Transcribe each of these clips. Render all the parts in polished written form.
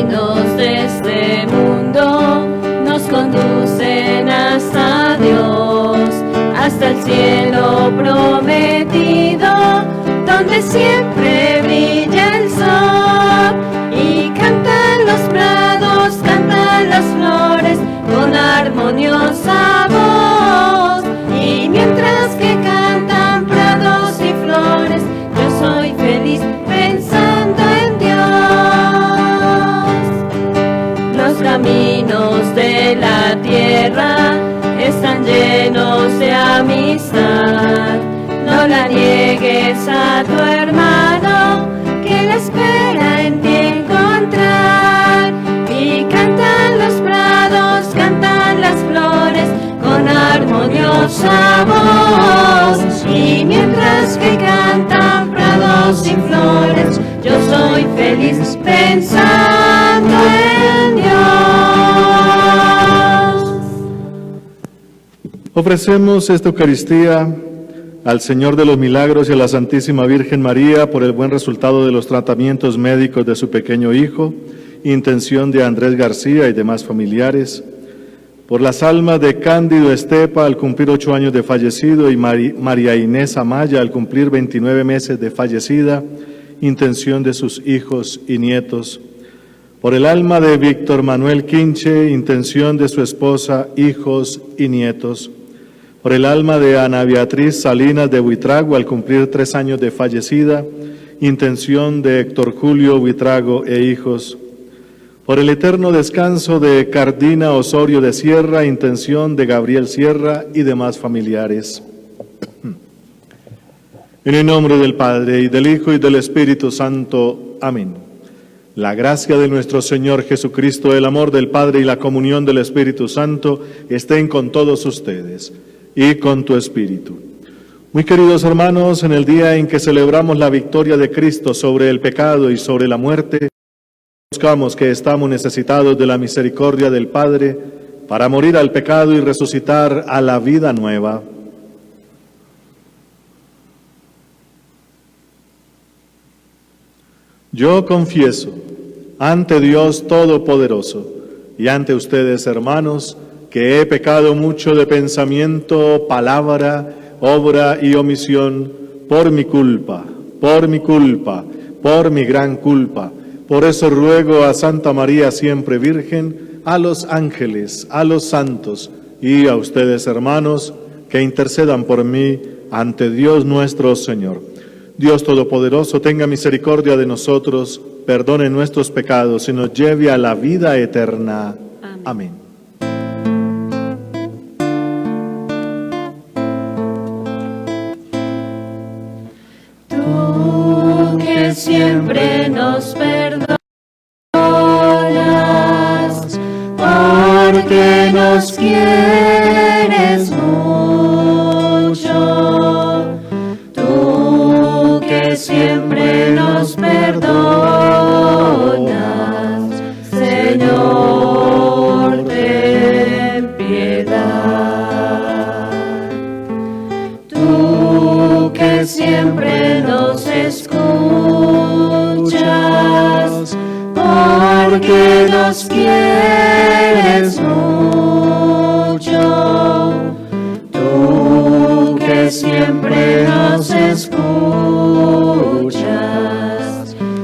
caminos de este mundo nos conducen hasta Dios, hasta el cielo prometido, donde siempre brilla el sol. Y cantan los prados, cantan las flores con armoniosa voz. Y mientras que cantan prados y flores, yo soy feliz pensando en Dios. Los caminos de la tierra están llenos de amistad. No la niegues a tu hermano, que la espera en ti encontrar. Y cantan los prados, cantan las flores con armoniosa voz. Y mientras que cantan prados y flores, yo soy feliz pensando en Dios. Ofrecemos esta Eucaristía al Señor de los Milagros y a la Santísima Virgen María por el buen resultado de los tratamientos médicos de su pequeño hijo, intención de Andrés García y demás familiares, por las almas de Cándido Estepa al cumplir 8 años de fallecido y María Inés Amaya al cumplir 29 meses de fallecida, intención de sus hijos y nietos, por el alma de Víctor Manuel Quinche, intención de su esposa, hijos y nietos, por el alma de Ana Beatriz Salinas de Buitrago al cumplir 3 años de fallecida, intención de Héctor Julio Buitrago e hijos, por el eterno descanso de Cardina Osorio de Sierra, intención de Gabriel Sierra y demás familiares. En el nombre del Padre, y del Hijo, y del Espíritu Santo. Amén. La gracia de nuestro Señor Jesucristo, el amor del Padre y la comunión del Espíritu Santo estén con todos ustedes y con tu espíritu. Muy queridos hermanos, en el día en que celebramos la victoria de Cristo sobre el pecado y sobre la muerte, buscamos que estamos necesitados de la misericordia del Padre para morir al pecado y resucitar a la vida nueva. Yo confieso ante Dios Todopoderoso y ante ustedes, hermanos, que he pecado mucho de pensamiento, palabra, obra y omisión, por mi culpa, por mi gran culpa. Por eso ruego a Santa María siempre Virgen, a los ángeles, a los santos y a ustedes, hermanos, que intercedan por mí ante Dios nuestro Señor. Dios Todopoderoso, tenga misericordia de nosotros, perdone nuestros pecados y nos lleve a la vida eterna. Amén. Tú que siempre nos perdonas, porque nos quieres mucho. Tú que siempre nos perdonas, Señor, ten piedad. Tú que siempre nos escuchas, porque nos quieres mucho. Tú que siempre nos escuchas,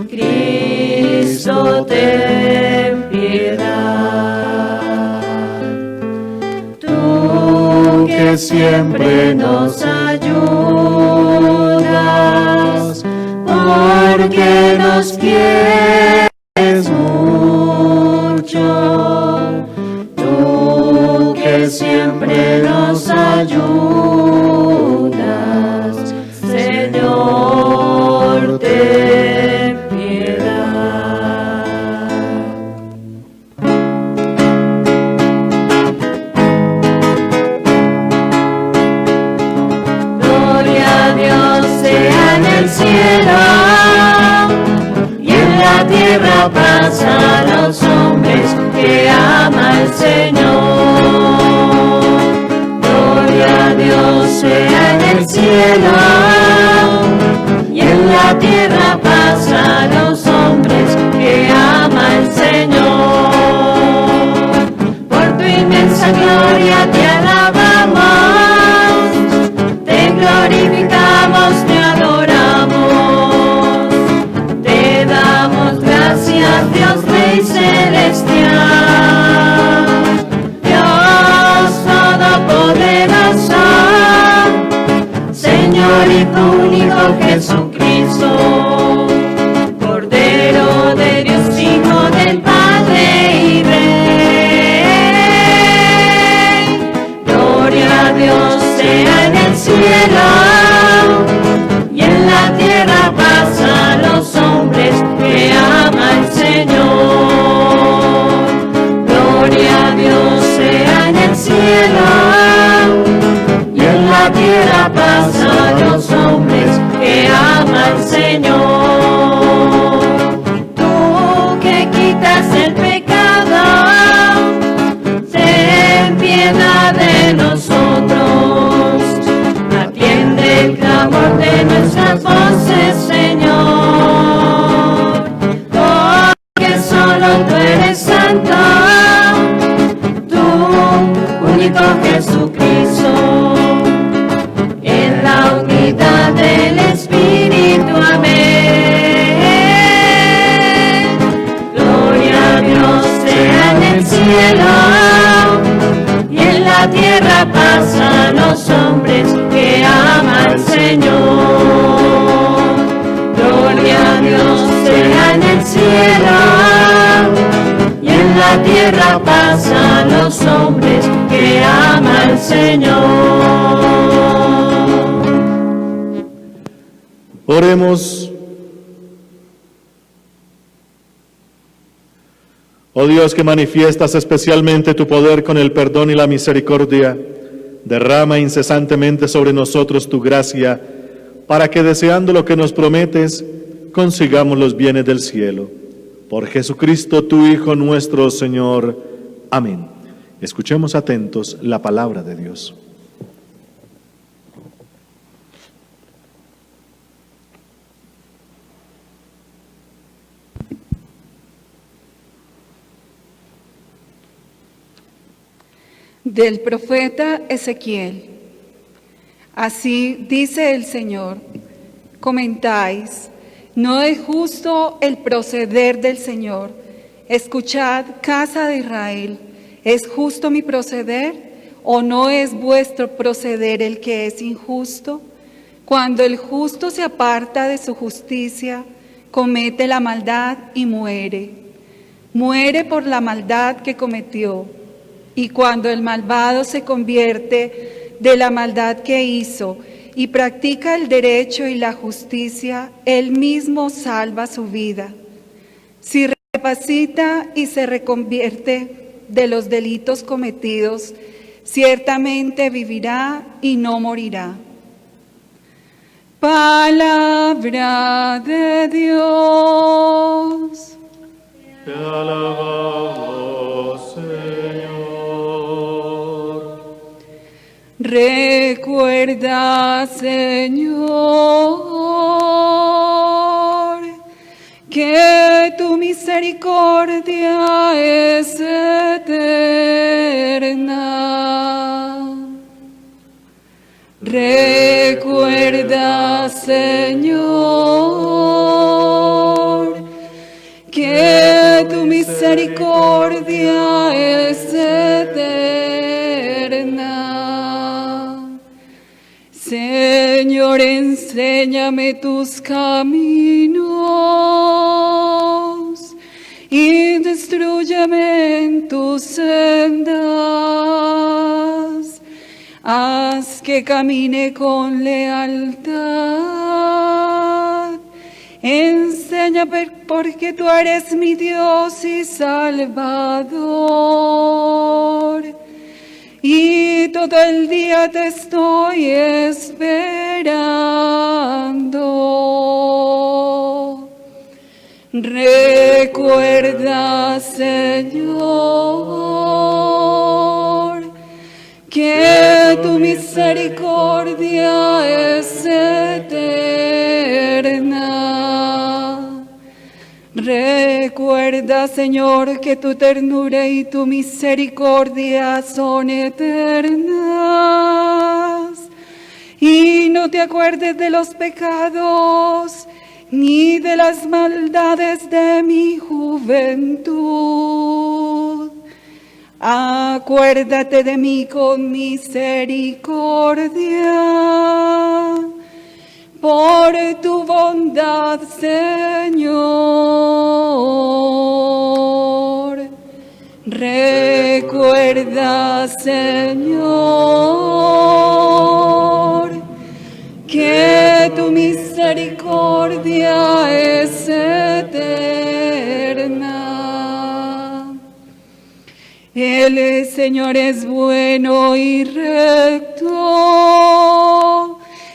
Cristo, ten piedad. Tú que siempre nos ayudas, porque nos quieres mucho. Tú que siempre nos ayudas, Señor, ten piedad. Gloria a Dios sea en el cielo, y en la tierra paz a los hombres que ama el Señor. Gloria a Dios sea en el cielo, y en la tierra paz a los hombres que ama el Señor. tu único Jesucristo, Cordero de Dios, Hijo del Padre y Rey. Gloria a Dios sea en el cielo, y en la tierra paz a los hombres que ama el Señor. Gloria a Dios sea en el cielo, y en la tierra paz a los hombres que ama el Señor. Tú que quitas el pecado, ten piedad de nosotros. Atiende el clamor de nuestras voces, Señor. Porque solo tú eres santo, tú, único Jesucristo, en la unidad del Espíritu. Amén. Gloria a Dios sea en el cielo, y en la tierra paz a los hombres que ama el Señor. Gloria a Dios sea en el cielo, y en la tierra paz a los hombres que ama el Señor. Oremos. Oh Dios, que manifiestas especialmente tu poder con el perdón y la misericordia, derrama incesantemente sobre nosotros tu gracia, para que deseando lo que nos prometes, consigamos los bienes del cielo. Por Jesucristo, tu Hijo nuestro Señor. Amén. Escuchemos atentos la palabra de Dios. Del profeta Ezequiel. Así dice el Señor: comentáis, ¿no es justo el proceder del Señor? Escuchad, casa de Israel, ¿es justo mi proceder? ¿O no es vuestro proceder el que es injusto? Cuando el justo se aparta de su justicia, comete la maldad y muere. Muere por la maldad que cometió. Y cuando el malvado se convierte de la maldad que hizo y practica el derecho y la justicia, él mismo salva su vida. Si recapacita y se reconvierte de los delitos cometidos, ciertamente vivirá y no morirá. Palabra de Dios. Te alabamos, Señor. Recuerda, Señor, que tu misericordia es eterna. Recuerda, Señor, que tu misericordia es eterna. Señor, enséñame tus caminos y destrúyame en tus sendas. Haz que camine con lealtad. Enséñame porque tú eres mi Dios y Salvador. Y todo el día te estoy esperando. Recuerda, Señor, que tu misericordia es eterna. Recuerda, Señor, que tu ternura y tu misericordia son eternas. Y no te acuerdes de los pecados ni de las maldades de mi juventud. Acuérdate de mí con misericordia, por tu bondad, Señor. Recuerda, Señor, que tu misericordia es eterna. El Señor es bueno y recto,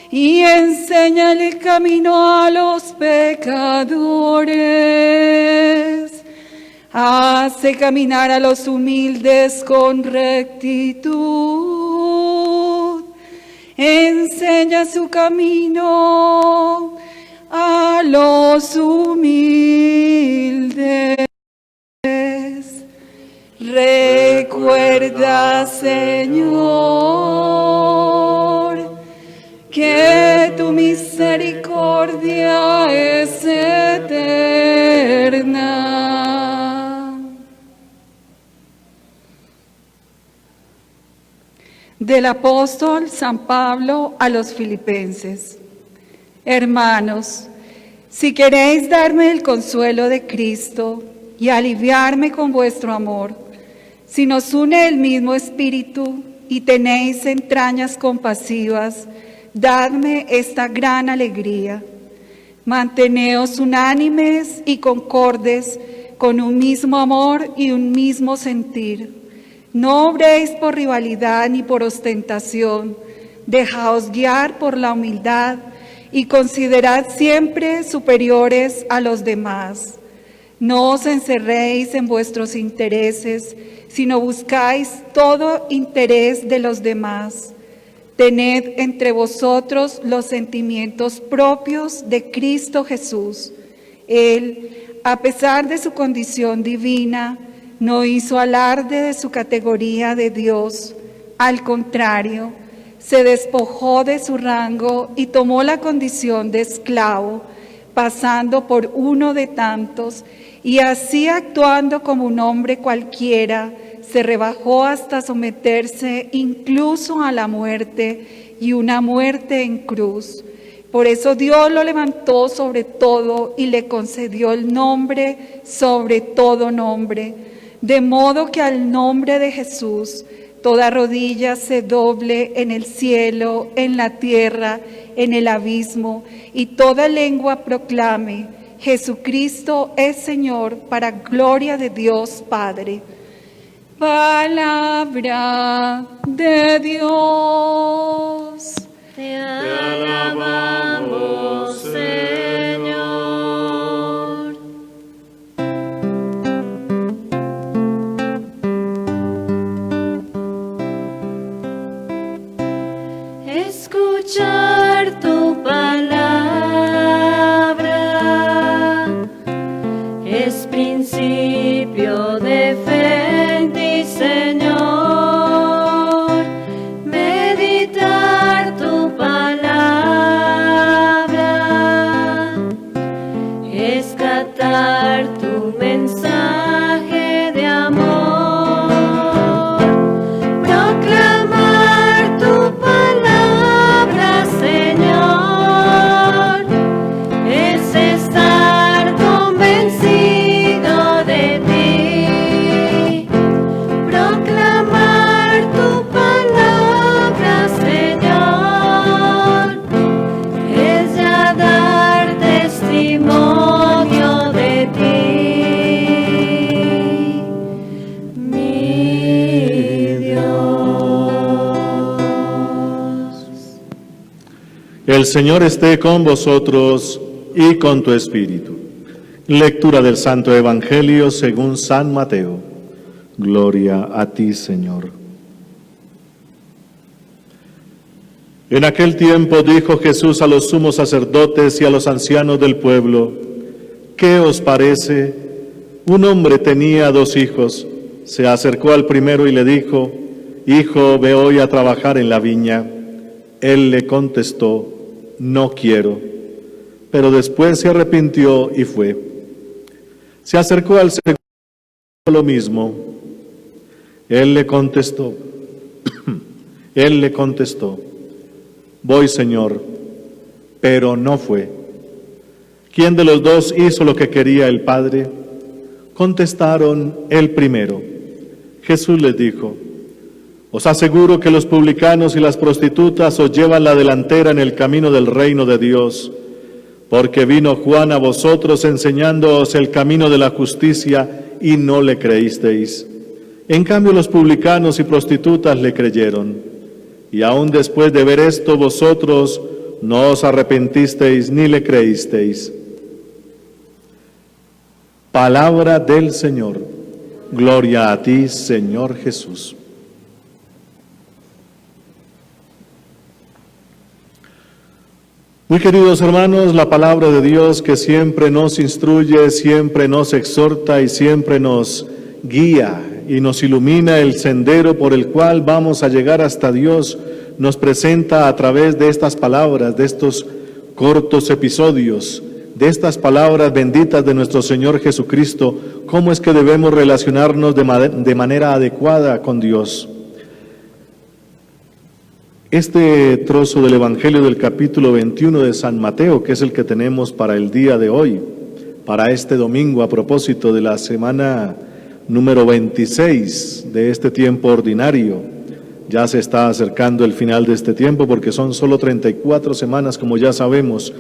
y enseña el camino a los pecadores. Hace caminar a los humildes con rectitud. Enseña su camino a los humildes. Recuerda, Señor, que tu misericordia es eterna. Del apóstol San Pablo a los filipenses. Hermanos, si queréis darme el consuelo de Cristo y aliviarme con vuestro amor, si nos une el mismo espíritu y tenéis entrañas compasivas, dadme esta gran alegría. Manteneos unánimes y concordes con un mismo amor y un mismo sentir. No obréis por rivalidad ni por ostentación, dejaos guiar por la humildad y considerad siempre superiores a los demás. No os encerréis en vuestros intereses, sino buscáis todo interés de los demás. Tened entre vosotros los sentimientos propios de Cristo Jesús. Él, a pesar de su condición divina, no hizo alarde de su categoría de Dios. Al contrario, se despojó de su rango y tomó la condición de esclavo, pasando por uno de tantos, y así actuando como un hombre cualquiera, se rebajó hasta someterse incluso a la muerte, y una muerte en cruz. Por eso Dios lo levantó sobre todo y le concedió el nombre sobre todo nombre, de modo que al nombre de Jesús toda rodilla se doble en el cielo, en la tierra, en el abismo, y toda lengua proclame: Jesucristo es Señor, para gloria de Dios Padre. Palabra de Dios. Te alabamos, Señor. Escuchar tu palabra es principio de fe en ti, Señor. Meditar tu palabra es captar tu mensaje de amor. Proclamar tu palabra, Señor, es estar convencido de ti. Proclamar tu palabra, Señor, es ya dar testimonio de ti, mi Dios. El Señor esté con vosotros y con tu espíritu. Lectura del Santo Evangelio según San Mateo. Gloria a ti, Señor. En aquel tiempo dijo Jesús a los sumos sacerdotes y a los ancianos del pueblo: ¿Qué os parece? Un hombre tenía 2 hijos. Se acercó al primero y le dijo: Hijo, ve hoy a trabajar en la viña. Él le contestó: No quiero. Pero después se arrepintió y fue. Se acercó al segundo, lo mismo. Él le contestó: Voy, Señor, pero no fue. ¿Quién de los dos hizo lo que quería el Padre? Contestaron, el primero. Jesús les dijo, os aseguro que los publicanos y las prostitutas os llevan la delantera en el camino del reino de Dios, porque vino Juan a vosotros enseñándoos el camino de la justicia y no le creísteis. En cambio los publicanos y prostitutas le creyeron. Y aún después de ver esto vosotros no os arrepentisteis ni le creísteis. Palabra del Señor. Gloria a ti, Señor Jesús. Muy queridos hermanos, la palabra de Dios que siempre nos instruye, siempre nos exhorta y siempre nos guía y nos ilumina el sendero por el cual vamos a llegar hasta Dios, nos presenta a través de estas palabras, de estos cortos episodios, de estas palabras benditas de nuestro Señor Jesucristo, cómo es que debemos relacionarnos de manera adecuada con Dios. Este trozo del Evangelio del capítulo 21 de San Mateo, que es el que tenemos para el día de hoy, para este domingo, a propósito de la semana número 26 de este tiempo ordinario. Ya se está acercando el final de este tiempo porque son solo 34 semanas, como ya sabemos.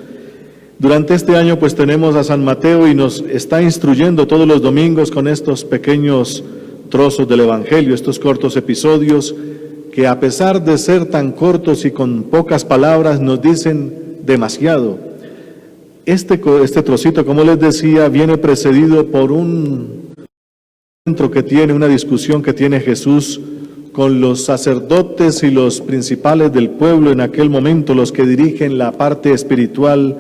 Durante este año pues tenemos a San Mateo y nos está instruyendo todos los domingos con estos pequeños trozos del Evangelio, estos cortos episodios que a pesar de ser tan cortos y con pocas palabras nos dicen demasiado. Este trocito, como les decía, viene precedido por un encuentro que tiene, una discusión que tiene Jesús con los sacerdotes y los principales del pueblo en aquel momento, los que dirigen la parte espiritual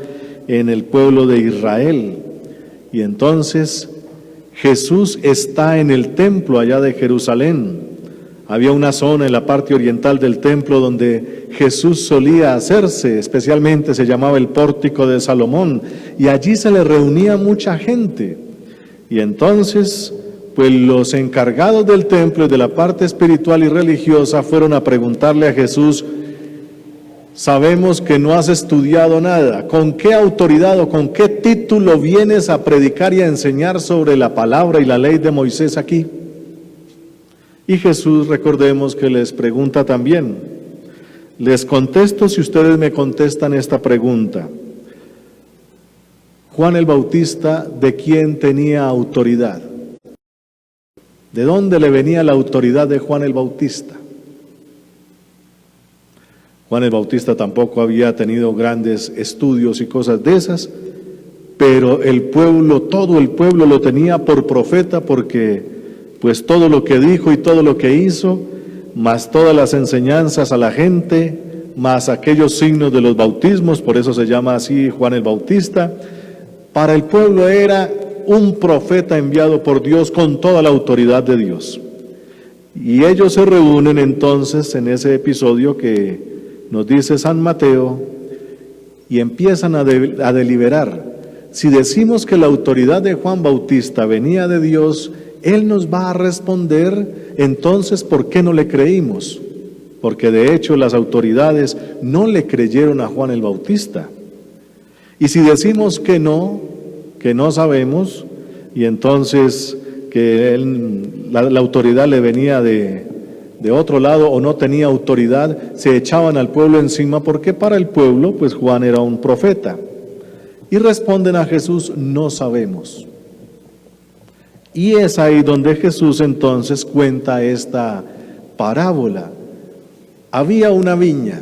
en el pueblo de Israel. Y entonces Jesús está en el templo allá de Jerusalén. Había una zona en la parte oriental del templo donde Jesús solía hacerse, especialmente se llamaba el Pórtico de Salomón, y allí se le reunía mucha gente. Y entonces, pues los encargados del templo y de la parte espiritual y religiosa fueron a preguntarle a Jesús, sabemos que no has estudiado nada, ¿con qué autoridad o con qué título vienes a predicar y a enseñar sobre la palabra y la ley de Moisés aquí? Y Jesús, recordemos que les pregunta también, les contesto si ustedes me contestan esta pregunta. Juan el Bautista, ¿de quién tenía autoridad? ¿De dónde le venía la autoridad de Juan el Bautista? Juan el Bautista tampoco había tenido grandes estudios y cosas de esas, pero el pueblo, todo el pueblo lo tenía por profeta porque pues todo lo que dijo y todo lo que hizo, más todas las enseñanzas a la gente, más aquellos signos de los bautismos, por eso se llama así Juan el Bautista, para el pueblo era un profeta enviado por Dios con toda la autoridad de Dios. Y ellos se reúnen entonces en ese episodio que nos dice San Mateo y empiezan a deliberar. Si decimos que la autoridad de Juan Bautista venía de Dios, Él nos va a responder, entonces, ¿por qué no le creímos? Porque de hecho las autoridades no le creyeron a Juan el Bautista. Y si decimos que no sabemos, y entonces que la autoridad le venía de otro lado o no tenía autoridad, se echaban al pueblo encima porque para el pueblo, pues Juan era un profeta. Y responden a Jesús, no sabemos. Y es ahí donde Jesús entonces cuenta esta parábola. Había una viña.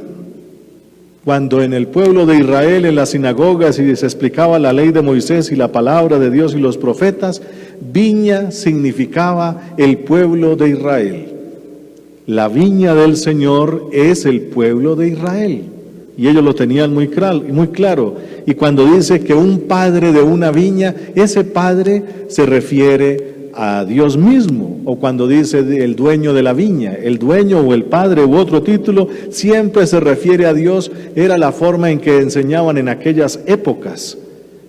Cuando en el pueblo de Israel, en las sinagogas, y se explicaba la ley de Moisés y la palabra de Dios y los profetas, viña significaba el pueblo de Israel. La viña del Señor es el pueblo de Israel. Y ellos lo tenían muy claro. Y cuando dice que un padre de una viña, ese padre se refiere a Dios mismo. O cuando dice el dueño de la viña, el dueño o el padre u otro título, siempre se refiere a Dios. Era la forma en que enseñaban en aquellas épocas.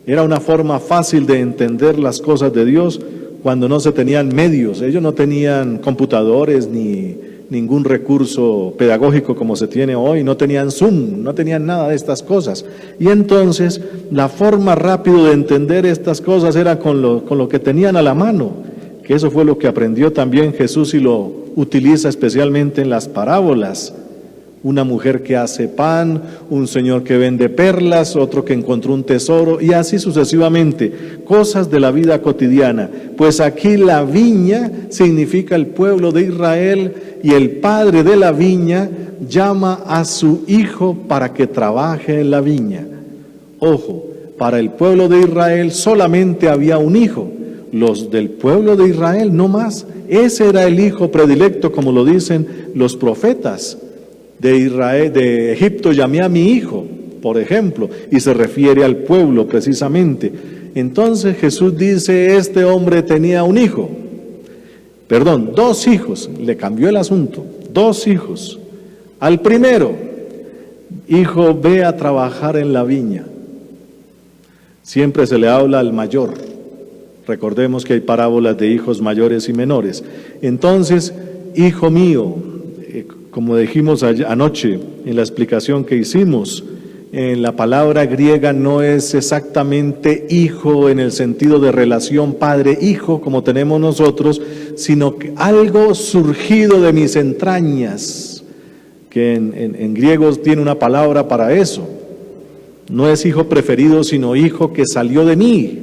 Era una forma fácil de entender las cosas de Dios cuando no se tenían medios. Ellos no tenían computadores ni ningún recurso pedagógico como se tiene hoy, no tenían Zoom, no tenían nada de estas cosas. Y entonces la forma rápida de entender estas cosas era con lo que tenían a la mano, que eso fue lo que aprendió también Jesús y lo utiliza especialmente en las parábolas. Una mujer que hace pan, un señor que vende perlas, otro que encontró un tesoro, y así sucesivamente, cosas de la vida cotidiana. Pues aquí la viña significa el pueblo de Israel, y el padre de la viña llama a su hijo para que trabaje en la viña. Ojo, para el pueblo de Israel solamente había un hijo, los del pueblo de Israel no más. Ese era el hijo predilecto, como lo dicen los profetas. De Israel, de Egipto llamé a mi hijo, por ejemplo, y se refiere al pueblo precisamente. Entonces Jesús dice, este hombre tenía un hijo, dos hijos, le cambió el asunto, 2 hijos. Al primero, hijo, ve a trabajar en la viña. Siempre se le habla al mayor. Recordemos que hay parábolas de hijos mayores y menores. Entonces, hijo mío, como dijimos anoche en la explicación que hicimos, en la palabra griega no es exactamente hijo en el sentido de relación padre-hijo como tenemos nosotros, sino que algo surgido de mis entrañas, que en griego tiene una palabra para eso. No es hijo preferido, sino hijo que salió de mí,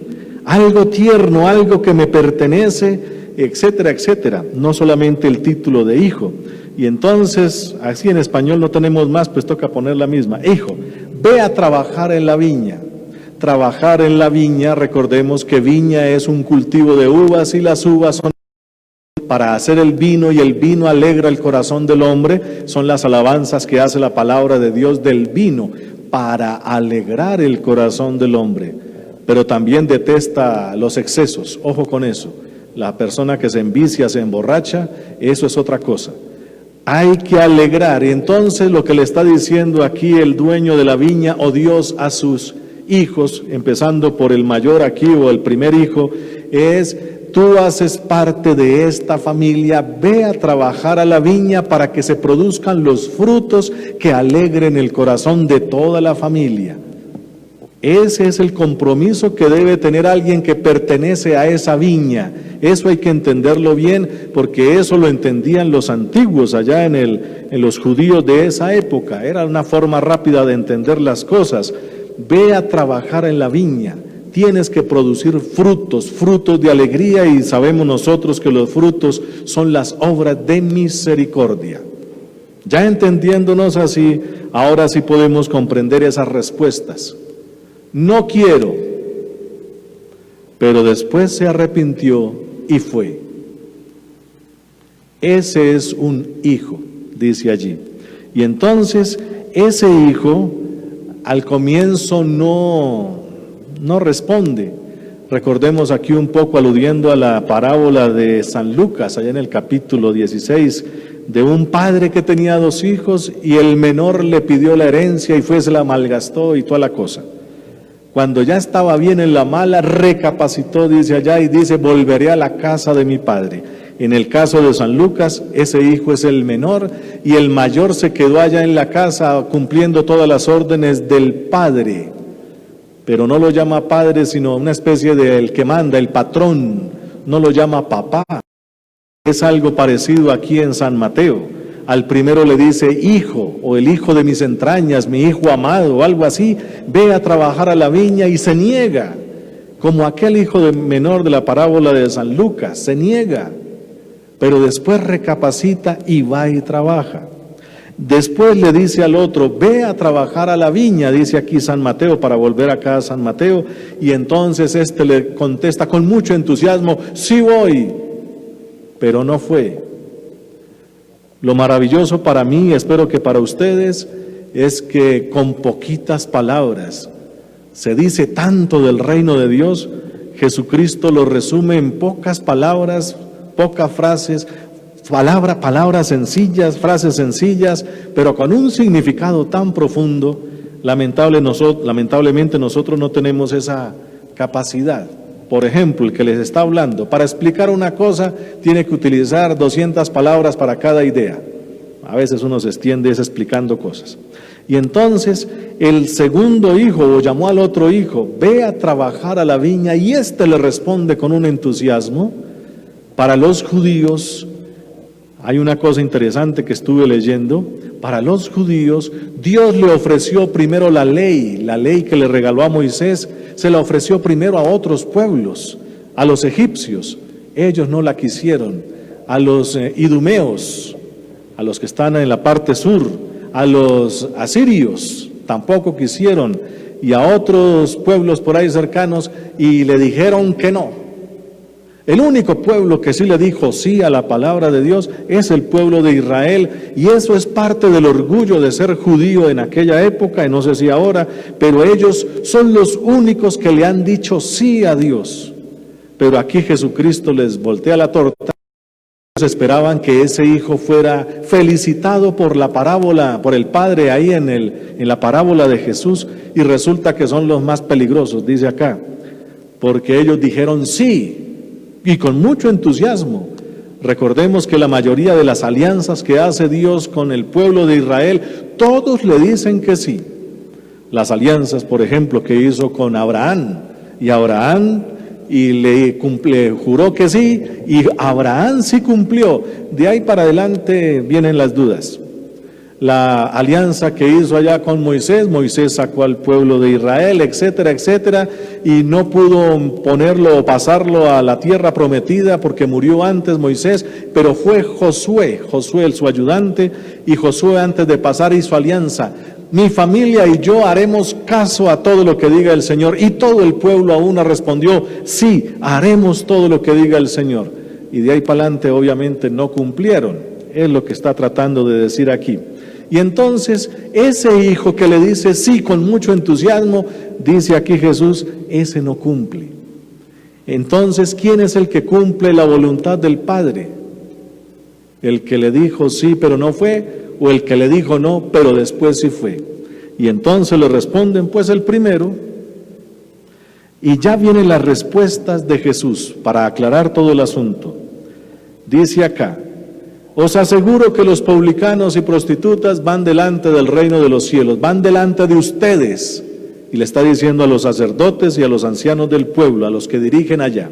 algo tierno, algo que me pertenece, etcétera, etcétera. No solamente el título de hijo. Y entonces, así en español no tenemos más, pues toca poner la misma. Hijo, ve a trabajar en la viña. Trabajar en la viña, recordemos que viña es un cultivo de uvas y las uvas son para hacer el vino y el vino alegra el corazón del hombre. Son las alabanzas que hace la palabra de Dios del vino para alegrar el corazón del hombre. Pero también detesta los excesos, ojo con eso. La persona que se envicia, se emborracha, eso es otra cosa. Hay que alegrar. Y entonces lo que le está diciendo aquí el dueño de la viña o Dios a sus hijos, empezando por el mayor aquí o el primer hijo, es: tú haces parte de esta familia, ve a trabajar a la viña para que se produzcan los frutos que alegren el corazón de toda la familia. Ese es el compromiso que debe tener alguien que pertenece a esa viña. Eso hay que entenderlo bien, porque eso lo entendían los antiguos allá en los judíos de esa época. Era una forma rápida de entender las cosas. Ve a trabajar en la viña. Tienes que producir frutos de alegría, y sabemos nosotros que los frutos son las obras de misericordia. Ya entendiéndonos así, ahora sí podemos comprender esas respuestas. No quiero, pero después se arrepintió y fue. Ese es un hijo, dice allí. Y entonces ese hijo al comienzo no responde. Recordemos aquí un poco, aludiendo a la parábola de San Lucas, allá en el capítulo 16, de un padre que tenía 2 hijos y el menor le pidió la herencia y se la malgastó y toda la cosa. Cuando ya estaba bien en la mala, recapacitó, dice allá, y dice: volveré a la casa de mi padre. En el caso de San Lucas, ese hijo es el menor, y el mayor se quedó allá en la casa cumpliendo todas las órdenes del padre. Pero no lo llama padre, sino una especie de el que manda, el patrón. No lo llama papá. Es algo parecido aquí en San Mateo. Al primero le dice hijo, o el hijo de mis entrañas, mi hijo amado, o algo así. Ve a trabajar a la viña, y se niega, como aquel hijo menor de la parábola de San Lucas, se niega, pero después recapacita y va y trabaja. Después le dice al otro: ve a trabajar a la viña, dice aquí San Mateo, para volver acá a San Mateo, y entonces este le contesta con mucho entusiasmo: sí voy, pero no fue. Lo maravilloso para mí, espero que para ustedes, es que con poquitas palabras se dice tanto del reino de Dios. Jesucristo lo resume en pocas palabras, pocas frases, palabras sencillas, frases sencillas, pero con un significado tan profundo. Lamentablemente nosotros no tenemos esa capacidad. Por ejemplo, el que les está hablando, para explicar una cosa, tiene que utilizar 200 palabras para cada idea. A veces uno se extiende explicando cosas. Y entonces el segundo hijo llamó al otro hijo, ve a trabajar a la viña, y éste le responde con un entusiasmo. Para los judíos, hay una cosa interesante que estuve leyendo, para los judíos Dios le ofreció primero la ley que le regaló a Moisés, se la ofreció primero a otros pueblos, a los egipcios, ellos no la quisieron, a los idumeos, a los que están en la parte sur, a los asirios, tampoco quisieron, y a otros pueblos por ahí cercanos, y le dijeron que no. El único pueblo que sí le dijo sí a la palabra de Dios es el pueblo de Israel, y eso es parte del orgullo de ser judío en aquella época, y no sé si ahora, pero ellos son los únicos que le han dicho sí a Dios. Pero aquí Jesucristo les voltea la torta. Ellos esperaban que ese hijo fuera felicitado por la parábola, por el Padre ahí en la parábola de Jesús, y resulta que son los más peligrosos, dice acá, porque ellos dijeron sí, y con mucho entusiasmo. Recordemos que la mayoría de las alianzas que hace Dios con el pueblo de Israel, todos le dicen que sí. Las alianzas, por ejemplo, que hizo con Abraham, y le juró que sí, y Abraham sí cumplió. De ahí para adelante vienen las dudas. La alianza que hizo allá con Moisés sacó al pueblo de Israel, etcétera, etcétera, y no pudo ponerlo o pasarlo a la tierra prometida porque murió antes Moisés, pero fue Josué su ayudante, y Josué antes de pasar hizo alianza. Mi familia y yo haremos caso a todo lo que diga el Señor, y todo el pueblo a una respondió, sí, haremos todo lo que diga el Señor. Y de ahí para adelante obviamente no cumplieron, es lo que está tratando de decir aquí. Y entonces ese hijo que le dice sí con mucho entusiasmo, dice aquí Jesús, ese no cumple. Entonces, ¿quién es el que cumple la voluntad del Padre? ¿El que le dijo sí pero no fue? ¿O el que le dijo no pero después sí fue? Y entonces le responden, pues el primero. Y ya vienen las respuestas de Jesús para aclarar todo el asunto. Dice acá, os aseguro que los publicanos y prostitutas van delante del reino de los cielos, van delante de ustedes. Y le está diciendo a los sacerdotes y a los ancianos del pueblo, a los que dirigen allá.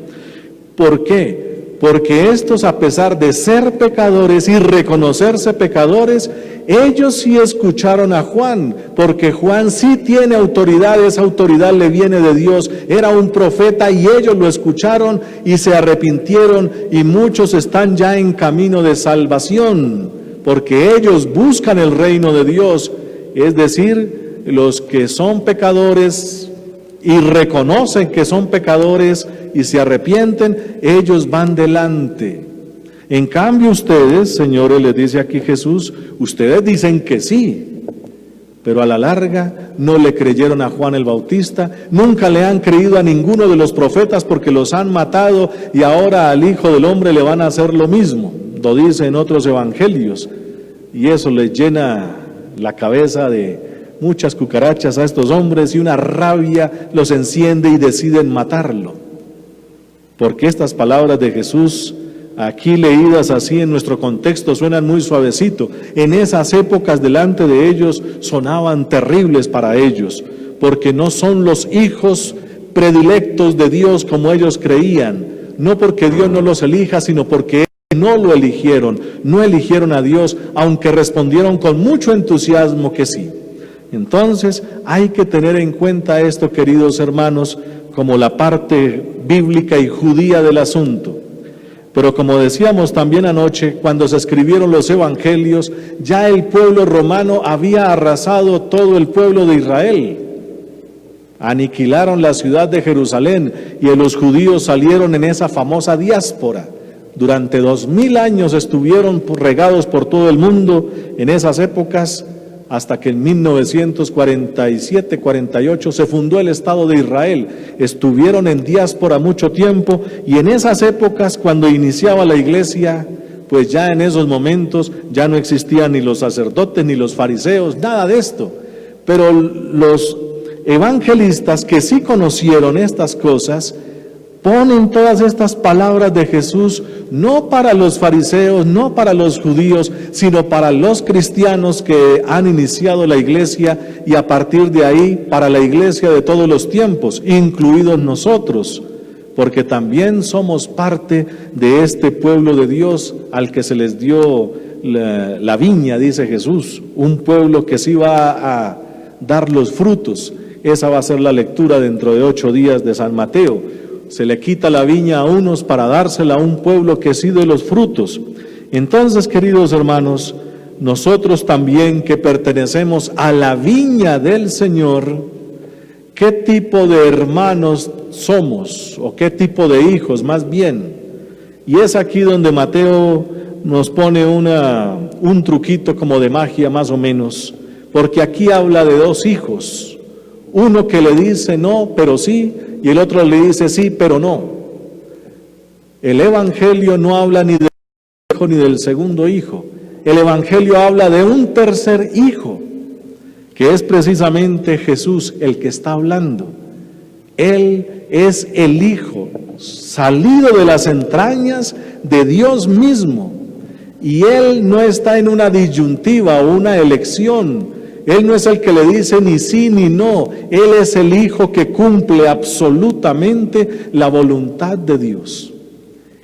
¿Por qué? Porque estos, a pesar de ser pecadores y reconocerse pecadores, ellos sí escucharon a Juan, porque Juan sí tiene autoridad, esa autoridad le viene de Dios, era un profeta, y ellos lo escucharon y se arrepintieron, y muchos están ya en camino de salvación, porque ellos buscan el reino de Dios, es decir, los que son pecadores y reconocen que son pecadores y se arrepienten, ellos van delante. En cambio ustedes, señores, les dice aquí Jesús, ustedes dicen que sí, pero a la larga no le creyeron a Juan el Bautista, nunca le han creído a ninguno de los profetas porque los han matado, y ahora al Hijo del Hombre le van a hacer lo mismo, lo dice en otros evangelios, y eso les llena la cabeza de muchas cucarachas a estos hombres, y una rabia los enciende y deciden matarlo. Porque estas palabras de Jesús, aquí leídas así en nuestro contexto, suenan muy suavecito. En esas épocas delante de ellos sonaban terribles para ellos, porque no son los hijos predilectos de Dios como ellos creían, no porque Dios no los elija, sino porque no lo eligieron, no eligieron a Dios, aunque respondieron con mucho entusiasmo que sí. Entonces hay que tener en cuenta esto, queridos hermanos, como la parte bíblica y judía del asunto. Pero como decíamos también anoche, cuando se escribieron los evangelios, ya el pueblo romano había arrasado todo el pueblo de Israel. Aniquilaron la ciudad de Jerusalén, y los judíos salieron en esa famosa diáspora. Durante 2000 años estuvieron regados por todo el mundo en esas épocas, hasta que en 1947-48 se fundó el Estado de Israel. Estuvieron en diáspora mucho tiempo, y en esas épocas, cuando iniciaba la iglesia, pues ya en esos momentos ya no existían ni los sacerdotes ni los fariseos, nada de esto. Pero los evangelistas que sí conocieron estas cosas, ponen todas estas palabras de Jesús no para los fariseos, no para los judíos, sino para los cristianos que han iniciado la iglesia y a partir de ahí para la iglesia de todos los tiempos, incluidos nosotros, porque también somos parte de este pueblo de Dios al que se les dio la viña, dice Jesús, un pueblo que sí va a dar los frutos. Esa va a ser la lectura dentro de 8 días de San Mateo. Se le quita la viña a unos para dársela a un pueblo que sí de los frutos. Entonces, queridos hermanos, nosotros también que pertenecemos a la viña del Señor, ¿qué tipo de hermanos somos? ¿O qué tipo de hijos más bien? Y es aquí donde Mateo nos pone un truquito como de magia más o menos, porque aquí habla de 2 hijos. Uno que le dice no, pero sí, y el otro le dice sí, pero no. El Evangelio no habla ni del hijo ni del segundo hijo. El Evangelio habla de un tercer hijo, que es precisamente Jesús el que está hablando. Él es el Hijo, salido de las entrañas de Dios mismo. Y Él no está en una disyuntiva o una elección. Él no es el que le dice ni sí ni no. Él es el Hijo que cumple absolutamente la voluntad de Dios.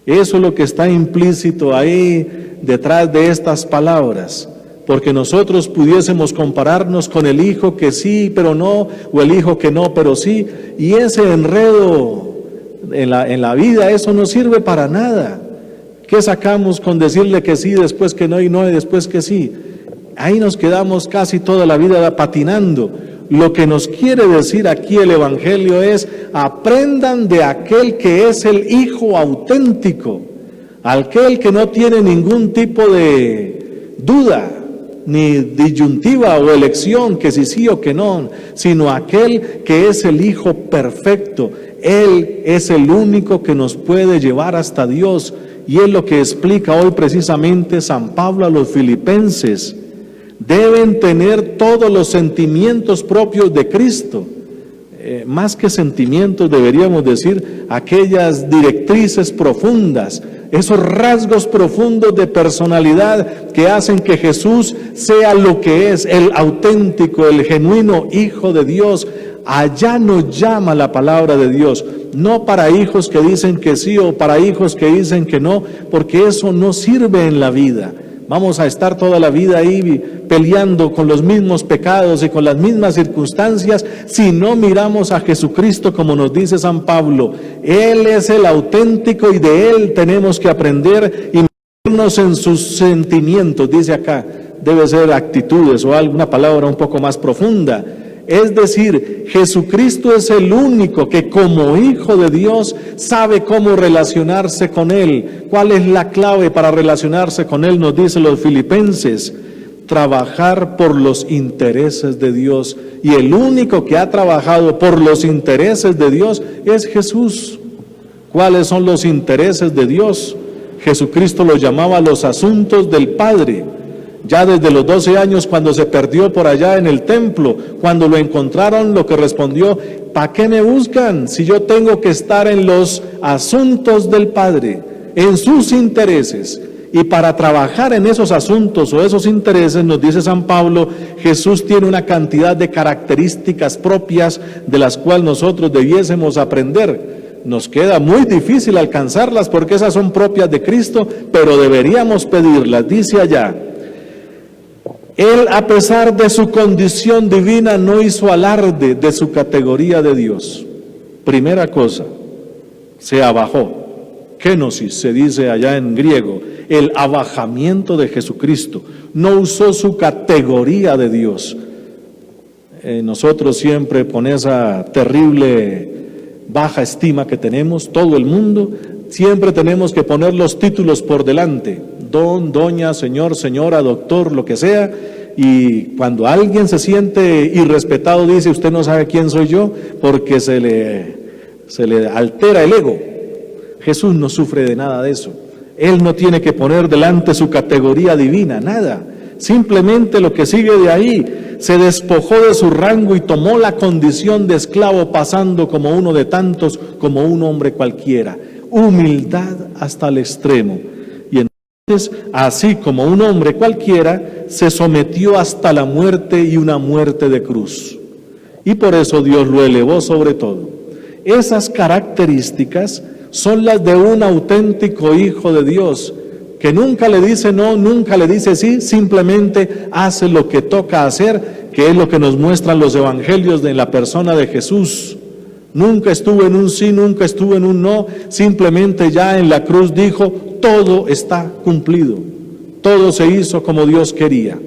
Eso es lo que está implícito ahí detrás de estas palabras. Porque nosotros pudiésemos compararnos con el hijo que sí, pero no, o el hijo que no, pero sí. Y ese enredo en la vida, eso no sirve para nada. ¿Qué sacamos con decirle que sí, después que no, y no, y después que sí? Ahí nos quedamos casi toda la vida patinando. Lo que nos quiere decir aquí el Evangelio es: aprendan de aquel que es el Hijo auténtico, aquel que no tiene ningún tipo de duda, ni disyuntiva o elección, que si sí o que no, sino aquel que es el Hijo perfecto. Él es el único que nos puede llevar hasta Dios, y es lo que explica hoy precisamente San Pablo a los filipenses. Deben tener todos los sentimientos propios de Cristo. Más que sentimientos deberíamos decir aquellas directrices profundas, esos rasgos profundos de personalidad que hacen que Jesús sea lo que es, el auténtico, el genuino Hijo de Dios. Allá nos llama la palabra de Dios, no para hijos que dicen que sí o para hijos que dicen que no, porque eso no sirve en la vida. Vamos a estar toda la vida ahí peleando con los mismos pecados y con las mismas circunstancias si no miramos a Jesucristo, como nos dice San Pablo. Él es el auténtico y de Él tenemos que aprender y meternos en sus sentimientos, dice acá. Debe ser actitudes o alguna palabra un poco más profunda. Es decir, Jesucristo es el único que como Hijo de Dios sabe cómo relacionarse con Él. ¿Cuál es la clave para relacionarse con Él? Nos dicen los filipenses: trabajar por los intereses de Dios. Y el único que ha trabajado por los intereses de Dios es Jesús. ¿Cuáles son los intereses de Dios? Jesucristo los llamaba los asuntos del Padre. Ya desde los 12 años, cuando se perdió por allá en el templo, cuando lo encontraron, lo que respondió: ¿para qué me buscan si yo tengo que estar en los asuntos del Padre, en sus intereses? Y para trabajar en esos asuntos o esos intereses, nos dice San Pablo, Jesús tiene una cantidad de características propias de las cuales nosotros debiésemos aprender. Nos queda muy difícil alcanzarlas porque esas son propias de Cristo, pero deberíamos pedirlas. Dice allá: Él, a pesar de su condición divina, no hizo alarde de su categoría de Dios. Primera cosa, se abajó. Kenosis se dice allá en griego, el abajamiento de Jesucristo. No usó su categoría de Dios. Nosotros siempre, con esa terrible baja estima que tenemos, todo el mundo, siempre tenemos que poner los títulos por delante: don, doña, señor, señora, doctor, lo que sea. Y cuando alguien se siente irrespetado, dice: usted no sabe quién soy yo, porque se le altera el ego. Jesús no sufre de nada de eso. Él no tiene que poner delante su categoría divina, nada. Simplemente lo que sigue de ahí: se despojó de su rango y tomó la condición de esclavo, pasando como uno de tantos, como un hombre cualquiera. humildad hasta el extremo. Y entonces, así como un hombre cualquiera, se sometió hasta la muerte y una muerte de cruz. Y por eso Dios lo elevó sobre todo. Esas características son las de un auténtico hijo de Dios, que nunca le dice no, nunca le dice sí, simplemente hace lo que toca hacer, que es lo que nos muestran los evangelios de la persona de Jesús. Nunca estuvo en un sí, nunca estuvo en un no, simplemente ya en la cruz dijo, todo está cumplido, todo se hizo como Dios quería.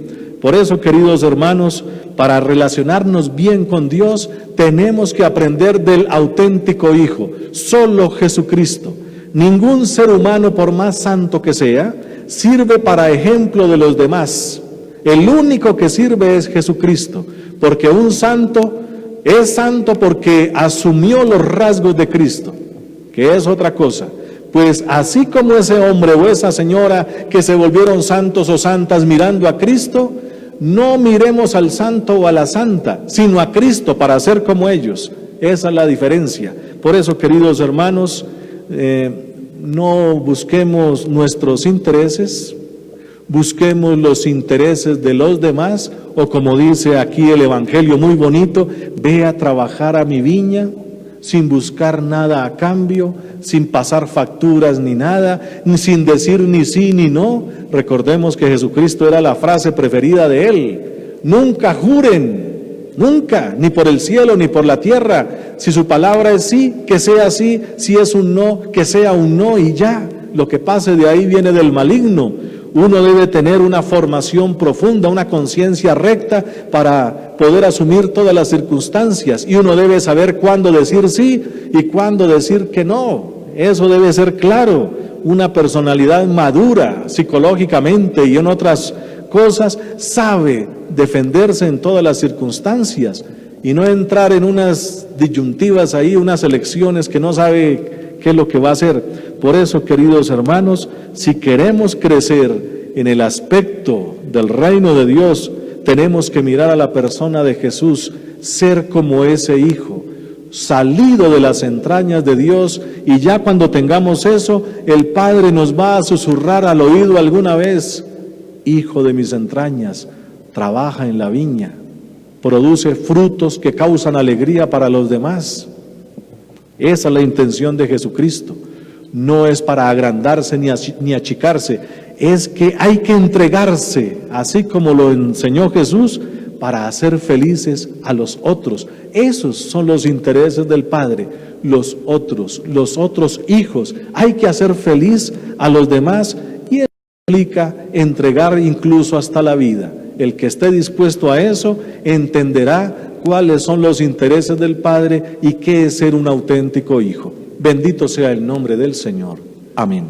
Por eso, queridos hermanos, para relacionarnos bien con Dios, tenemos que aprender del auténtico Hijo, solo Jesucristo. Ningún ser humano, por más santo que sea, sirve para ejemplo de los demás. El único que sirve es Jesucristo, porque un santo es santo porque asumió los rasgos de Cristo, que es otra cosa. Pues así como ese hombre o esa señora que se volvieron santos o santas mirando a Cristo, no miremos al santo o a la santa, sino a Cristo para ser como ellos. Esa es la diferencia. Por eso, queridos hermanos, no busquemos nuestros intereses, busquemos los intereses de los demás, o como dice aquí el Evangelio muy bonito, ve a trabajar a mi viña sin buscar nada a cambio, sin pasar facturas ni nada, ni sin decir ni sí ni no. Recordemos que Jesucristo era la frase preferida de Él. Nunca juren, nunca, ni por el cielo ni por la tierra. Si su palabra es sí, que sea sí, si es un no, que sea un no y ya. Lo que pase de ahí viene del maligno. Uno debe tener una formación profunda, una conciencia recta para poder asumir todas las circunstancias, y uno debe saber cuándo decir sí y cuándo decir que no. Eso debe ser claro. Una personalidad madura psicológicamente y en otras cosas sabe defenderse en todas las circunstancias y no entrar en unas disyuntivas ahí, unas elecciones que no sabe qué es lo que va a hacer. Por eso, queridos hermanos, si queremos crecer en el aspecto del reino de Dios, tenemos que mirar a la persona de Jesús, ser como ese Hijo, salido de las entrañas de Dios, y ya cuando tengamos eso, el Padre nos va a susurrar al oído alguna vez: Hijo de mis entrañas, trabaja en la viña, produce frutos que causan alegría para los demás. Esa es la intención de Jesucristo. No es para agrandarse ni achicarse, es que hay que entregarse, así como lo enseñó Jesús, para hacer felices a los otros. Esos son los intereses del Padre, los otros hijos. Hay que hacer feliz a los demás, y eso implica entregar incluso hasta la vida. El que esté dispuesto a eso entenderá cuáles son los intereses del Padre y qué es ser un auténtico hijo. Bendito sea el nombre del Señor. Amén.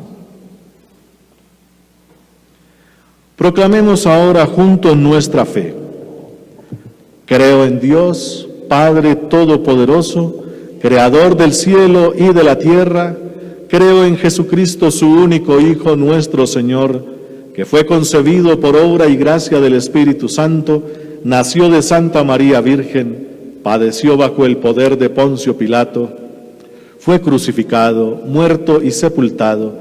Proclamemos ahora juntos nuestra fe. Creo en Dios, Padre Todopoderoso, Creador del cielo y de la tierra. Creo en Jesucristo, su único Hijo, nuestro Señor, que fue concebido por obra y gracia del Espíritu Santo, nació de Santa María Virgen, padeció bajo el poder de Poncio Pilato, fue crucificado, muerto y sepultado,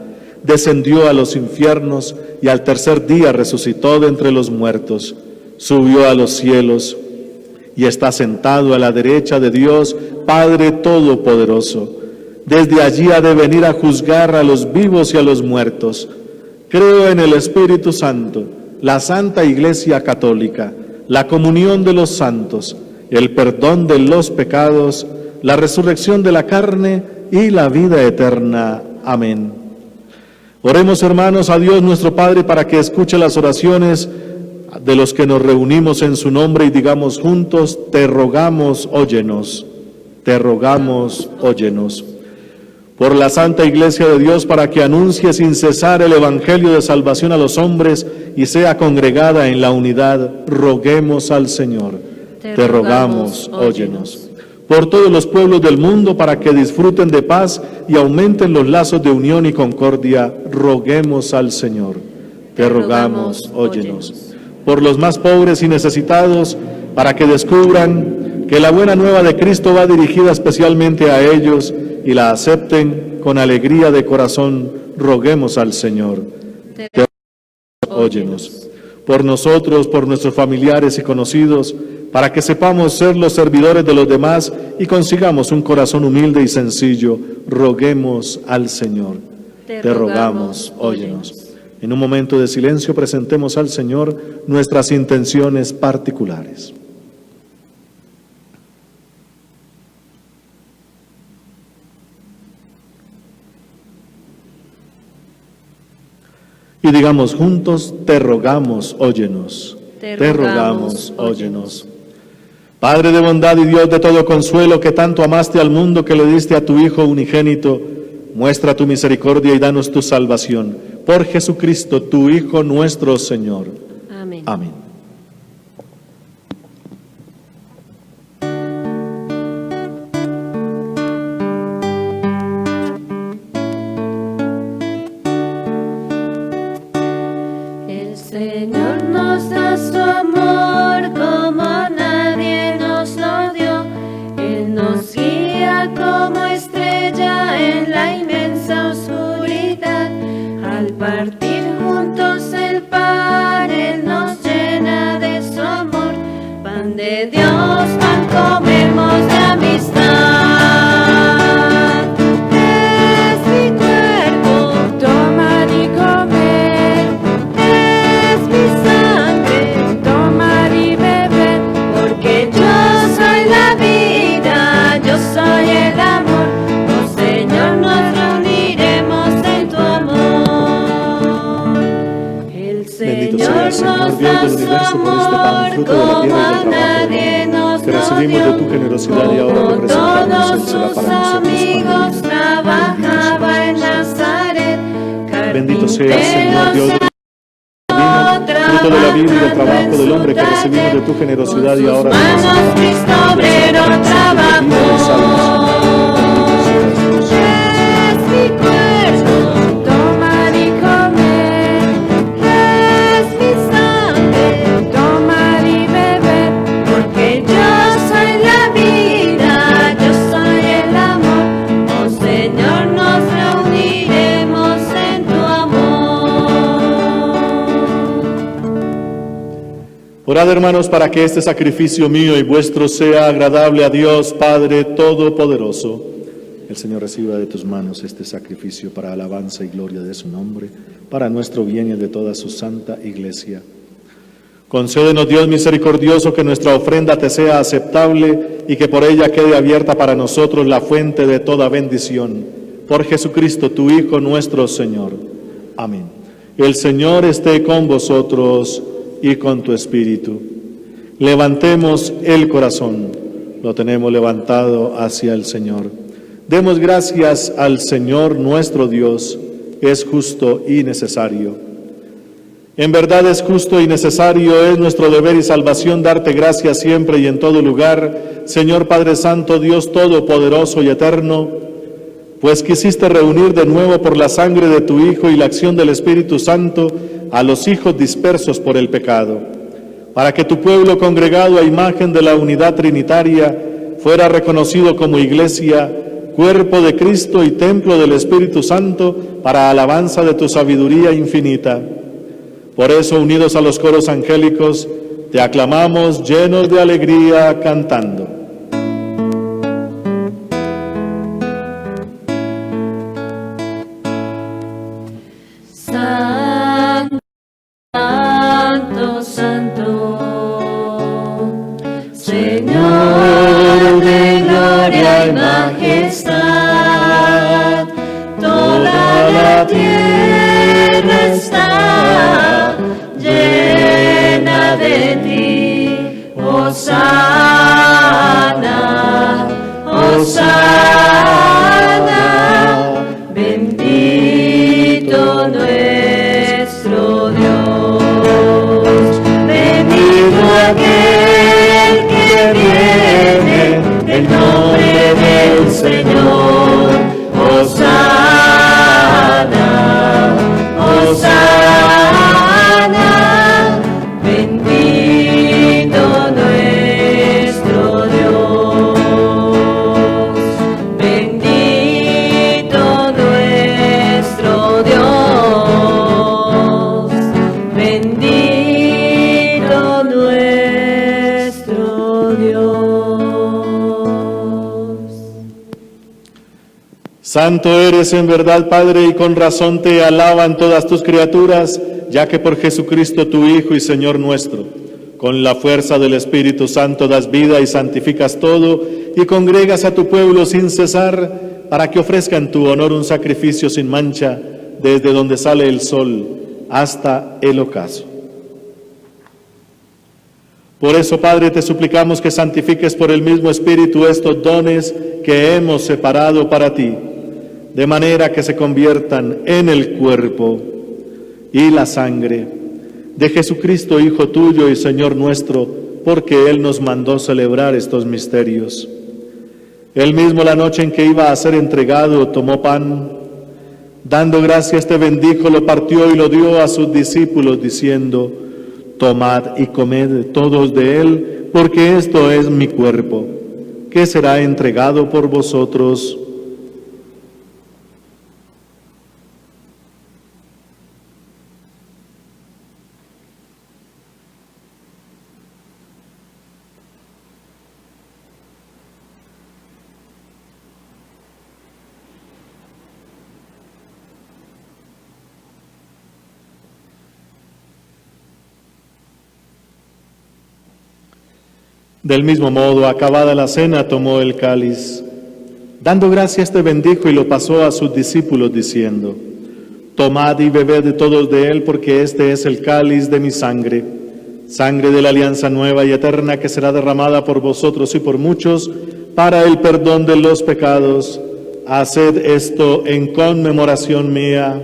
descendió a los infiernos y al tercer día resucitó de entre los muertos, subió a los cielos y está sentado a la derecha de Dios, Padre Todopoderoso. Desde allí ha de venir a juzgar a los vivos y a los muertos. Creo en el Espíritu Santo, la Santa Iglesia Católica, la comunión de los santos, el perdón de los pecados, la resurrección de la carne y la vida eterna. Amén. Oremos, hermanos, a Dios nuestro Padre para que escuche las oraciones de los que nos reunimos en su nombre y digamos juntos: te rogamos, óyenos, te rogamos, óyenos. Por la Santa Iglesia de Dios, para que anuncie sin cesar el Evangelio de salvación a los hombres y sea congregada en la unidad, roguemos al Señor. Te rogamos, óyenos. Por todos los pueblos del mundo, para que disfruten de paz y aumenten los lazos de unión y concordia, roguemos al Señor. Te rogamos, óyenos. Por los más pobres y necesitados, para que descubran que la buena nueva de Cristo va dirigida especialmente a ellos y la acepten, con alegría de corazón, roguemos al Señor. Óyenos. Por nosotros, por nuestros familiares y conocidos, para que sepamos ser los servidores de los demás y consigamos un corazón humilde y sencillo, roguemos al Señor. Te rogamos, óyenos. En un momento de silencio presentemos al Señor nuestras intenciones particulares. Y digamos juntos, te rogamos, óyenos. Te rogamos, óyenos. Padre de bondad y Dios de todo consuelo, que tanto amaste al mundo que le diste a tu Hijo unigénito, muestra tu misericordia y danos tu salvación. Por Jesucristo, tu Hijo nuestro Señor. Amén. Amén. El Señor nos da su amor como nadie nos lo dio. Él nos guía como estrella en la inmensa oscuridad. Al partir juntos el pan, Él nos llena de su amor. Pan de Dios, pan comemos de amistad. Es mi cuerpo, tomad y comed. Es mi sangre, tomad y bebed. Porque yo soy la vida, yo soy el amor. Oh Señor, nos reuniremos en tu amor. El Bendito Señor sea el Señor, nos Dios da del su universo, por este pan, amor fruto de la como tierra y del trabajo nadie nos que lo recibimos de dio. tu generosidad y ahora Como lo presentamos, Él todos será sus para nosotros pan de amigos vida. trabajaba en Nazaret. Bendito sea el Señor, Dios del Carpintero fruto de la vida y del trabajando trabajo en del su hombre que recibimos de tu taller. generosidad y Con ahora sus lo manos presentamos. Cristo obrero trabajó. Es mi cuerpo, tomad y comed. Es mi sangre, tomad y bebed. Porque yo soy la vida, yo soy el amor. Oh Señor, nos reuniremos en tu amor. Orad, hermanos, para que este sacrificio mío y vuestro sea agradable a Dios Padre Todopoderoso. El Señor reciba de tus manos este sacrificio para alabanza y gloria de su nombre, para nuestro bien y el de toda su santa iglesia. Concédenos, Dios misericordioso, que nuestra ofrenda te sea aceptable y que por ella quede abierta para nosotros la fuente de toda bendición. Por Jesucristo, tu Hijo nuestro Señor. Amén. El Señor esté con vosotros y con tu espíritu. Levantemos el corazón. Lo tenemos levantado hacia el Señor. Demos gracias al Señor nuestro Dios. Es justo y necesario. En verdad es justo y necesario, es nuestro deber y salvación darte gracias siempre y en todo lugar, Señor Padre Santo, Dios Todopoderoso y Eterno, pues quisiste reunir de nuevo por la sangre de tu Hijo y la acción del Espíritu Santo a los hijos dispersos por el pecado, para que tu pueblo congregado a imagen de la unidad trinitaria fuera reconocido como iglesia, cuerpo de Cristo y templo del Espíritu Santo, para alabanza de tu sabiduría infinita. Por eso, unidos a los coros angélicos, te aclamamos llenos de alegría cantando. Santo, santo, santo, Señor de gloria y majestad, toda la tierra está llena de ti. Hosana, Hosana, bendito nuestro Dios, bendito aquel que viene en nombre del Señor. Hosana, Hosana, bendito nuestro Dios, bendito Santo eres en verdad, Padre, y con razón te alaban todas tus criaturas, ya que por Jesucristo tu Hijo y Señor nuestro, con la fuerza del Espíritu Santo das vida y santificas todo, y congregas a tu pueblo sin cesar, para que ofrezca en tu honor un sacrificio sin mancha, desde donde sale el sol hasta el ocaso. Por eso, Padre, te suplicamos que santifiques por el mismo Espíritu estos dones que hemos separado para ti, de manera que se conviertan en el cuerpo y la sangre de Jesucristo, Hijo tuyo y Señor nuestro, porque Él nos mandó celebrar estos misterios. Él mismo, la noche en que iba a ser entregado, tomó pan, dando gracias te bendijo, lo partió y lo dio a sus discípulos, diciendo: tomad y comed todos de él, porque esto es mi cuerpo, que será entregado por vosotros. Del mismo modo, acabada la cena, tomó el cáliz. Dando gracias te bendijo y lo pasó a sus discípulos, diciendo: tomad y bebed de todos de él, porque este es el cáliz de mi sangre, sangre de la alianza nueva y eterna, que será derramada por vosotros y por muchos para el perdón de los pecados. Haced esto en conmemoración mía.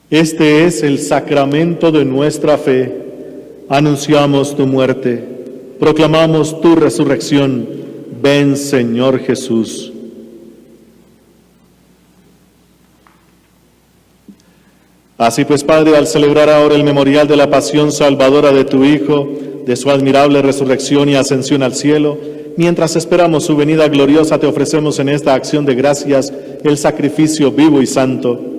Este es el sacramento de nuestra fe. Anunciamos tu muerte, proclamamos tu resurrección. Ven, Señor Jesús. Así pues, Padre, al celebrar ahora el memorial de la pasión salvadora de tu Hijo, de su admirable resurrección y ascensión al cielo, mientras esperamos su venida gloriosa, te ofrecemos en esta acción de gracias el sacrificio vivo y santo.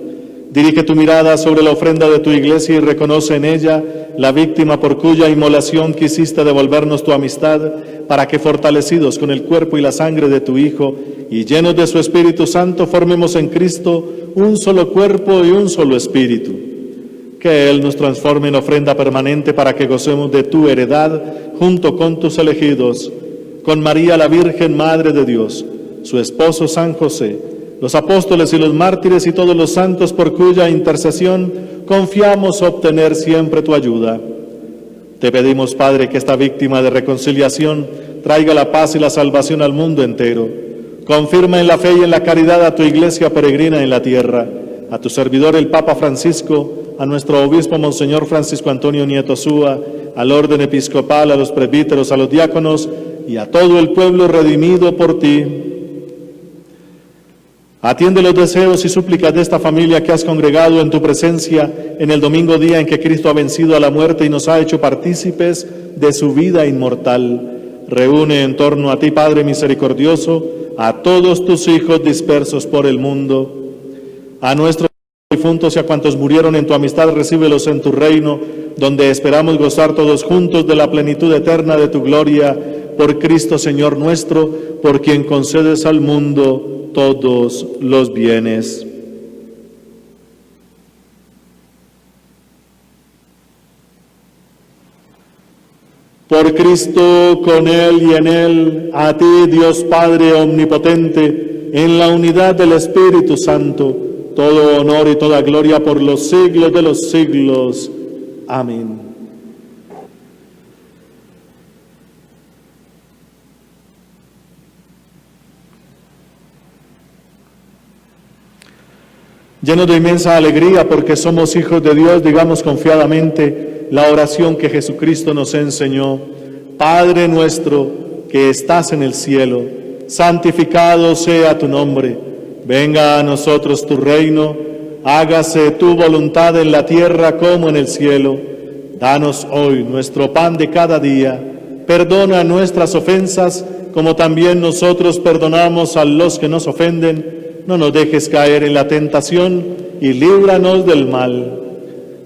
Dirige tu mirada sobre la ofrenda de tu iglesia y reconoce en ella la víctima por cuya inmolación quisiste devolvernos tu amistad, para que, fortalecidos con el cuerpo y la sangre de tu Hijo y llenos de su Espíritu Santo, formemos en Cristo un solo cuerpo y un solo espíritu. Que Él nos transforme en ofrenda permanente para que gocemos de tu heredad junto con tus elegidos, con María la Virgen, Madre de Dios, su esposo San José, los apóstoles y los mártires y todos los santos, por cuya intercesión confiamos obtener siempre tu ayuda. Te pedimos, Padre, que esta víctima de reconciliación traiga la paz y la salvación al mundo entero. Confirma en la fe y en la caridad a tu iglesia peregrina en la tierra, a tu servidor el Papa Francisco, a nuestro obispo Monseñor Francisco Antonio Nieto Súa, al orden episcopal, a los presbíteros, a los diáconos y a todo el pueblo redimido por ti. Atiende los deseos y súplicas de esta familia que has congregado en tu presencia en el domingo, día en que Cristo ha vencido a la muerte y nos ha hecho partícipes de su vida inmortal. Reúne en torno a ti, Padre misericordioso, a todos tus hijos dispersos por el mundo. A nuestros difuntos y a cuantos murieron en tu amistad, recíbelos en tu reino, donde esperamos gozar todos juntos de la plenitud eterna de tu gloria, por Cristo Señor nuestro, por quien concedes al mundo todos los bienes. Por Cristo, con Él y en Él, a ti, Dios Padre omnipotente, en la unidad del Espíritu Santo, todo honor y toda gloria por los siglos de los siglos. Amén. Llenos de inmensa alegría porque somos hijos de Dios, digamos confiadamente la oración que Jesucristo nos enseñó. Padre nuestro que estás en el cielo, santificado sea tu nombre. Venga a nosotros tu reino, hágase tu voluntad en la tierra como en el cielo. Danos hoy nuestro pan de cada día. Perdona nuestras ofensas, como también nosotros perdonamos a los que nos ofenden. No nos dejes caer en la tentación y líbranos del mal.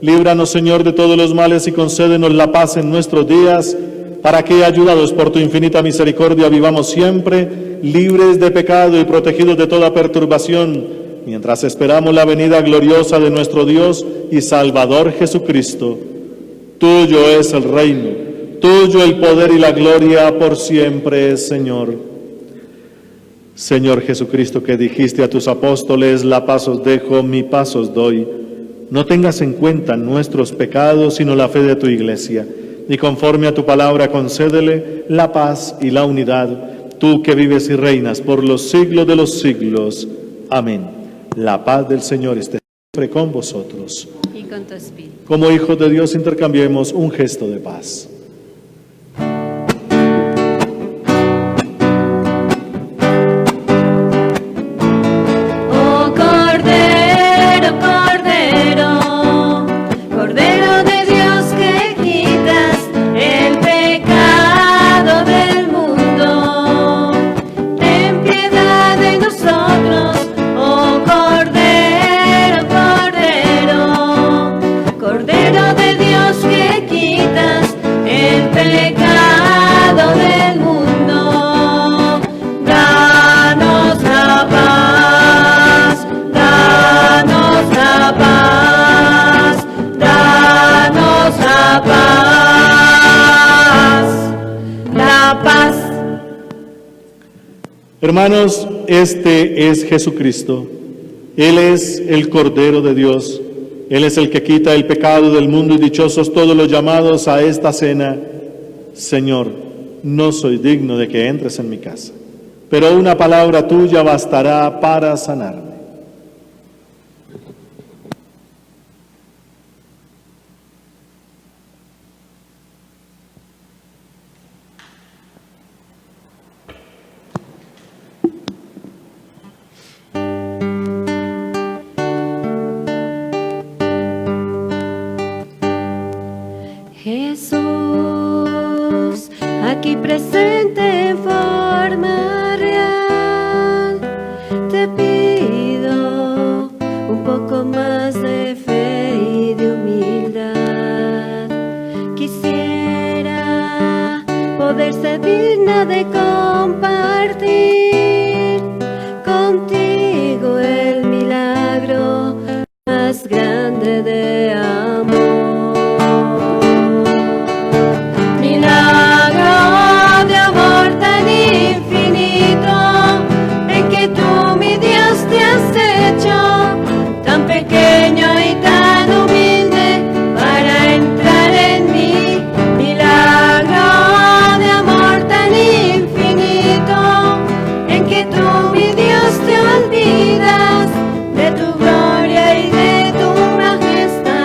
Líbranos, Señor, de todos los males y concédenos la paz en nuestros días, para que, ayudados por tu infinita misericordia, vivamos siempre libres de pecado y protegidos de toda perturbación, mientras esperamos la venida gloriosa de nuestro Dios y Salvador Jesucristo. Tuyo es el reino, tuyo el poder y la gloria por siempre, Señor. Señor Jesucristo, que dijiste a tus apóstoles: la paz os dejo, mi paz os doy. No tengas en cuenta nuestros pecados, sino la fe de tu Iglesia, y conforme a tu palabra concédele la paz y la unidad, tú que vives y reinas por los siglos de los siglos. Amén. La paz del Señor esté siempre con vosotros. Y con tu espíritu. Como hijos de Dios, intercambiemos un gesto de paz. Hermanos, este es Jesucristo. Él es el Cordero de Dios. Él es el que quita el pecado del mundo, y dichosos todos los llamados a esta cena. Señor, no soy digno de que entres en mi casa, pero una palabra tuya bastará para sanarme. Jesús, aquí presente en forma real, te pido un poco más de fe y de humildad. Quisiera poder ser digna de compartir contigo el milagro más grande de amor. Pequeño y tan humilde para entrar en mí, milagro de amor tan infinito, en que tú, mi Dios, te olvidas de tu gloria y de tu majestad.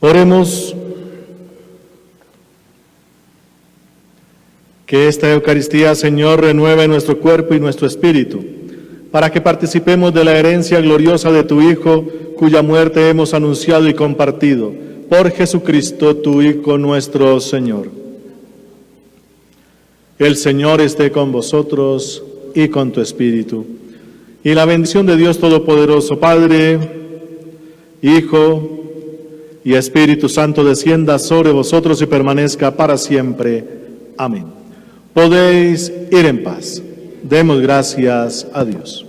Oremos. Que esta Eucaristía, Señor, renueve nuestro cuerpo y nuestro espíritu, para que participemos de la herencia gloriosa de tu Hijo, cuya muerte hemos anunciado y compartido. Por Jesucristo, tu Hijo nuestro Señor. El Señor esté con vosotros y con tu espíritu. Y la bendición de Dios Todopoderoso, Padre, Hijo y Espíritu Santo, descienda sobre vosotros y permanezca para siempre. Amén. Podéis ir en paz. Demos gracias a Dios.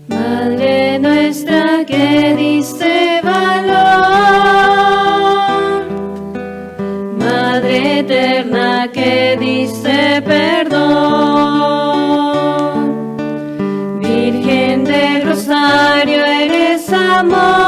Madre nuestra que diste valor, Madre eterna que diste perdón, Virgen del Rosario eres amor.